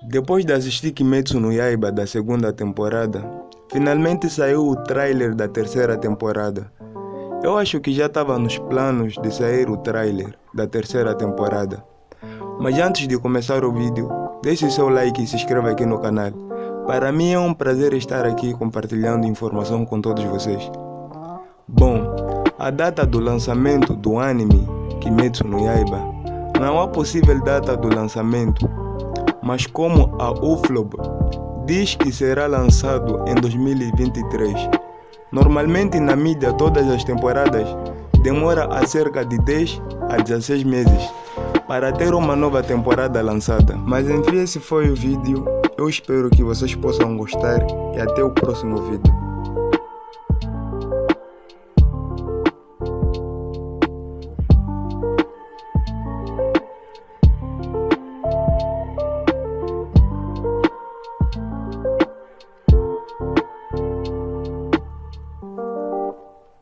Depois de assistir Kimetsu no Yaiba da segunda temporada, finalmente saiu o trailer da terceira temporada. Eu acho que já estava nos planos de sair o trailer da terceira temporada. Mas antes de começar o vídeo, deixe seu like e se inscreva aqui no canal. Para mim é um prazer estar aqui compartilhando informação com todos vocês. Bom, a data do lançamento do anime Kimetsu no Yaiba não há possível data do lançamento, mas como a UFLOB diz que será lançado em 2023. Normalmente na mídia todas as temporadas demora a cerca de 10 a 16 meses para ter uma nova temporada lançada. Mas enfim, esse foi o vídeo. Eu espero que vocês possam gostar e até o próximo vídeo.